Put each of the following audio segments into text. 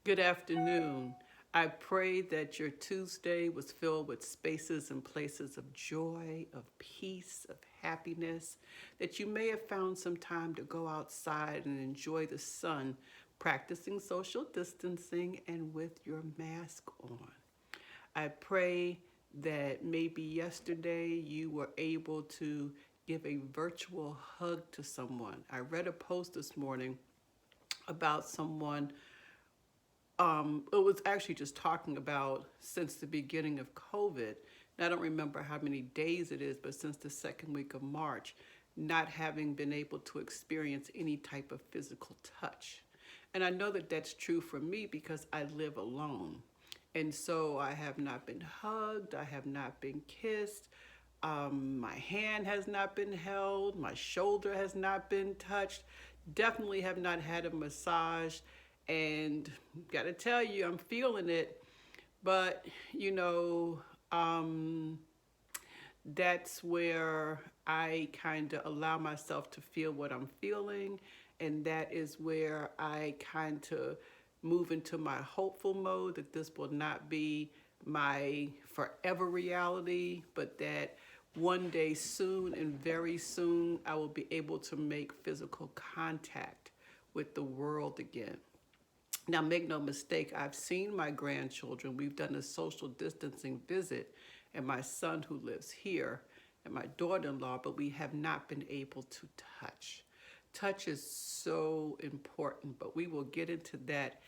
Good afternoon. I pray that your Tuesday was filled with spaces and places of joy, of peace, of happiness, that you may have found some time to go outside and enjoy the sun, practicing social distancing and with your mask on. I pray that maybe yesterday you were able to give a virtual hug to someone. I read a post this morning about someone. It was actually just talking about since the beginning of COVID. And I don't remember how many days it is, but since the second week of March, not having been able to experience any type of physical touch. And I know that that's true for me because I live alone. And so I have not been hugged, I have not been kissed, my hand has not been held, my shoulder has not been touched, definitely have not had a massage. And gotta tell you, I'm feeling it, but you know, um, that's where I kind of allow myself to feel what I'm feeling, and that is where I kind of move into my hopeful mode that this will not be my forever reality, but that one day soon and very soon I will be able to make physical contact with the world again. Now, make no mistake, I've seen my grandchildren. We've done a social distancing visit, and my son who lives here, and my daughter in law, but we have not been able to touch. Touch is so important, but we will get into that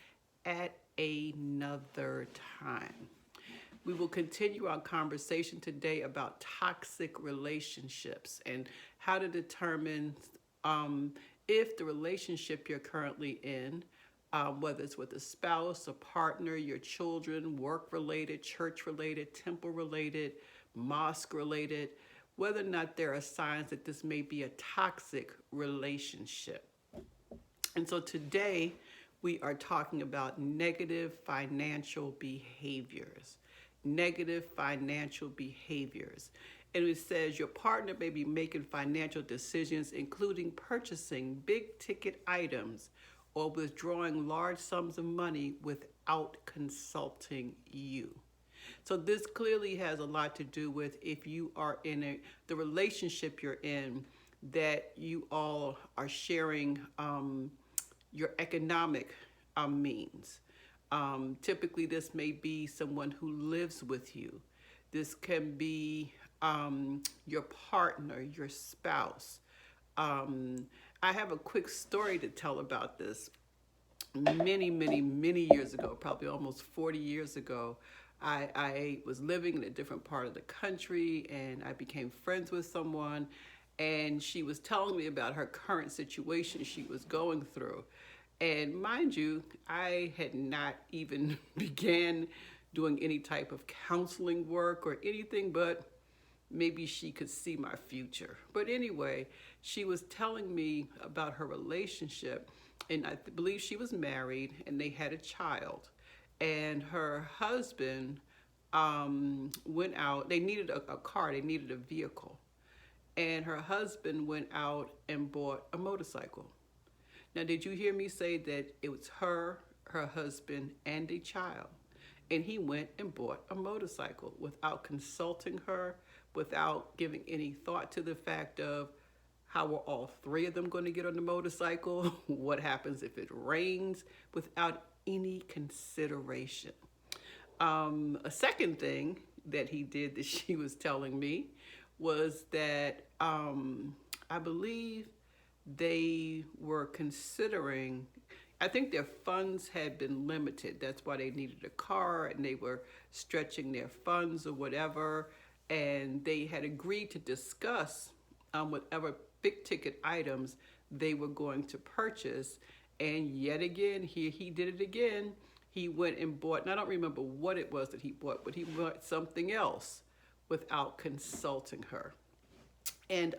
at another time. We will continue our conversation today about toxic relationships and how to determine if the relationship you're currently in, whether it's with a spouse, a partner, your children, work related, church related, temple related, mosque related, whether or not there are signs that this may be a toxic relationship. And so today we are talking about negative financial behaviors. Negative financial behaviors. And it says your partner may be making financial decisions, including purchasing big ticket items or withdrawing large sums of money without consulting you. So this clearly has a lot to do with if you are in the relationship you're in, that you all are sharing your economic means. Typically, this may be someone who lives with you. This can be your partner, your spouse. I have a quick story to tell about this. Many years ago, probably almost 40 years ago, I was living in a different part of the country, and I became friends with someone, and she was telling me about her current situation she was going through. And mind you, I had not even began doing any type of counseling work or anything, but maybe she could see my future. But anyway, she was telling me about her relationship, and I believe she was married and they had a child. And her husband went out, they needed a car, they needed a vehicle. And her husband went out and bought a motorcycle. Now, did you hear me say that it was her husband, and a child? And he went and bought a motorcycle without consulting her, without giving any thought to the fact of how are all three of them going to get on the motorcycle? What happens if it rains? Without any consideration. A second thing that he did that she was telling me was that I believe they were considering, I think their funds had been limited. That's why they needed a car and they were stretching their funds or whatever. And they had agreed to discuss whatever big ticket items they were going to purchase. And yet again, he did it again. He went and bought, and I don't remember what it was that he bought, but he bought something else without consulting her. And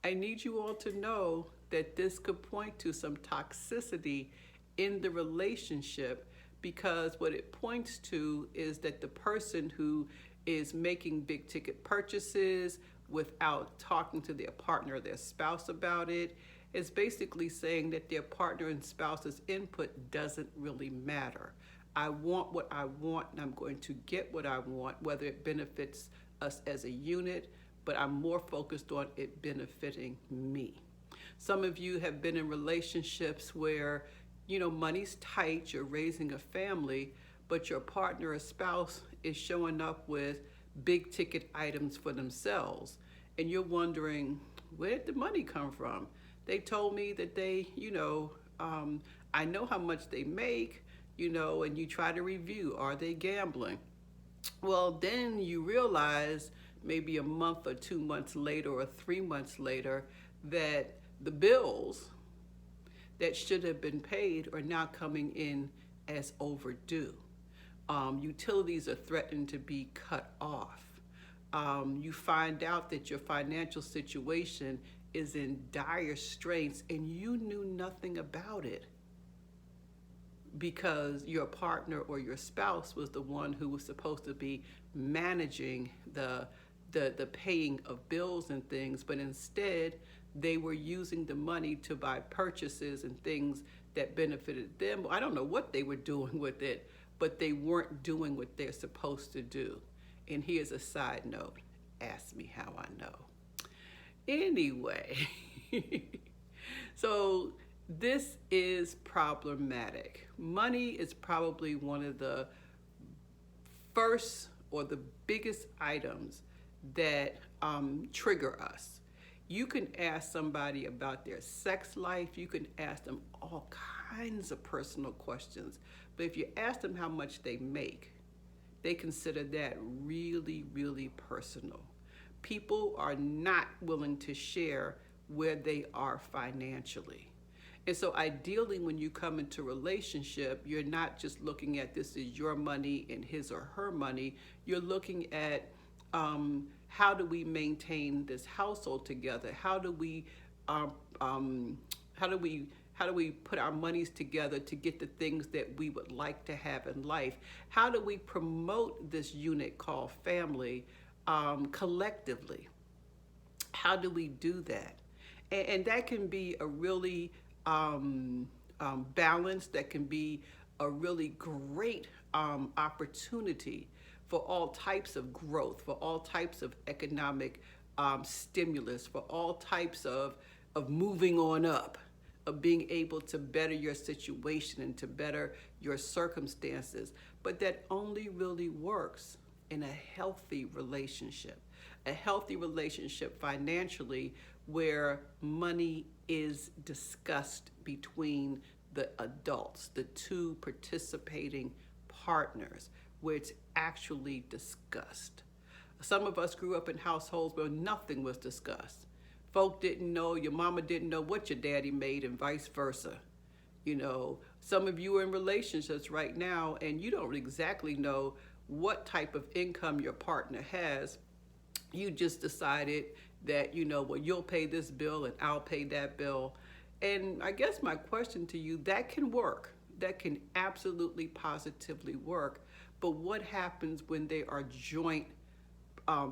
I need you all to know that this could point to some toxicity in the relationship, because what it points to is that the person who is making big ticket purchases without talking to their partner or their spouse about it, is basically saying that their partner and spouse's input doesn't really matter. I want what I want, and I'm going to get what I want, whether it benefits us as a unit, but I'm more focused on it benefiting me. Some of you have been in relationships where, money's tight, you're raising a family, but your partner or spouse is showing up with big ticket items for themselves. And you're wondering, where did the money come from? They told me that I know how much they make, and you try to review, are they gambling? Well, then you realize maybe a month or 2 months later or 3 months later that the bills that should have been paid are now coming in as overdue. Utilities are threatened to be cut off. You find out that your financial situation is in dire straits and you knew nothing about it because your partner or your spouse was the one who was supposed to be managing the paying of bills and things, but instead they were using the money to buy purchases and things that benefited them. I don't know what they were doing with it, but they weren't doing what they're supposed to do. And here's a side note. Ask me how I know. Anyway, so this is problematic. Money is probably one of the first or the biggest items that trigger us. You can ask somebody about their sex life. You can ask them all kinds of personal questions. But if you ask them how much they make, they consider that really, really personal. People are not willing to share where they are financially. And so ideally, when you come into a relationship, you're not just looking at this is your money and his or her money. You're looking at how do we maintain this household together? How do we put our monies together to get the things that we would like to have in life? How do we promote this unit called family collectively? How do we do that? And that can be a really balanced, that can be a really great opportunity for all types of growth, for all types of economic stimulus, for all types of moving on up, of being able to better your situation and to better your circumstances. But that only really works in a healthy relationship financially, where money is discussed between the adults, the two participating partners, where it's actually discussed. Some of us grew up in households where nothing was discussed. Folk didn't know, your mama didn't know what your daddy made and vice versa. Some of you are in relationships right now and you don't exactly know what type of income your partner has. You just decided that, you'll pay this bill and I'll pay that bill. And I guess my question to you, that can work. That can absolutely positively work. But what happens when they are joint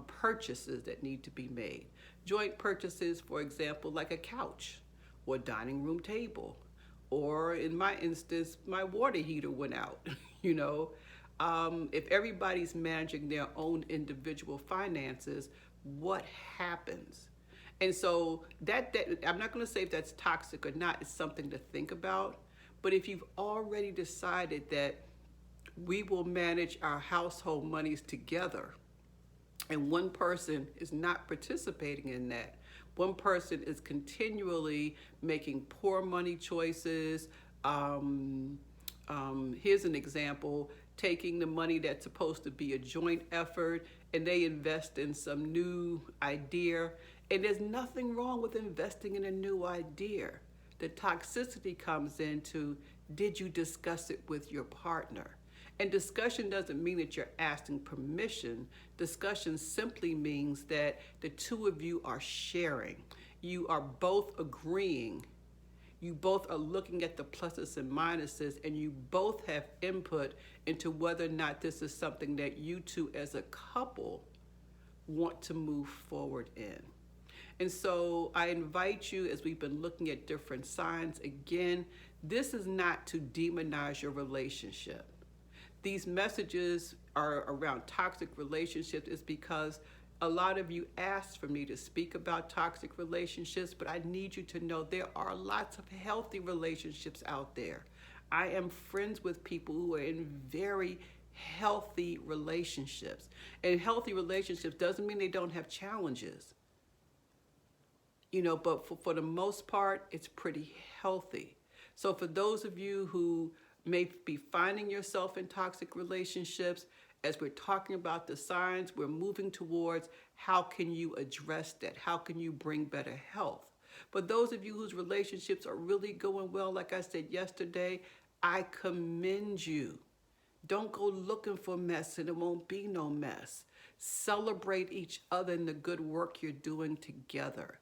purchases that need to be made? Joint purchases, for example, like a couch or dining room table, or in my instance, my water heater went out. If everybody's managing their own individual finances, what happens? And so that I'm not going to say if that's toxic or not. It's something to think about. But if you've already decided that we will manage our household monies together, and one person is not participating in that, one person is continually making poor money choices. Here's an example: taking the money that's supposed to be a joint effort and they invest in some new idea. And there's nothing wrong with investing in a new idea. The toxicity comes into, did you discuss it with your partner? And discussion doesn't mean that you're asking permission. Discussion simply means that the two of you are sharing. You are both agreeing. You both are looking at the pluses and minuses, and you both have input into whether or not this is something that you two as a couple want to move forward in. And so I invite you, as we've been looking at different signs, again, this is not to demonize your relationship. These messages are around toxic relationships is because a lot of you asked for me to speak about toxic relationships, but I need you to know there are lots of healthy relationships out there. I am friends with people who are in very healthy relationships. And healthy relationships doesn't mean they don't have challenges. But for the most part, it's pretty healthy. So for those of you who may be finding yourself in toxic relationships, as we're talking about the signs, we're moving towards how can you address that? How can you bring better health? But those of you whose relationships are really going well, like I said yesterday, I commend you. Don't go looking for mess and it won't be no mess. Celebrate each other and the good work you're doing together.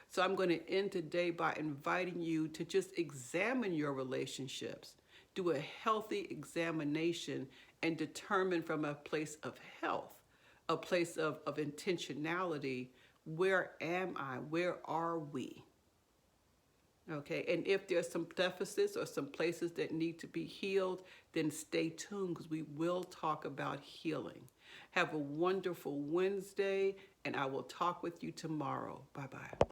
So I'm going to end today by inviting you to just examine your relationships. Do a healthy examination and determine from a place of health, a place of intentionality, where am I? Where are we? Okay, and if there's some deficits or some places that need to be healed, then stay tuned because we will talk about healing. Have a wonderful Wednesday, and I will talk with you tomorrow. Bye-bye.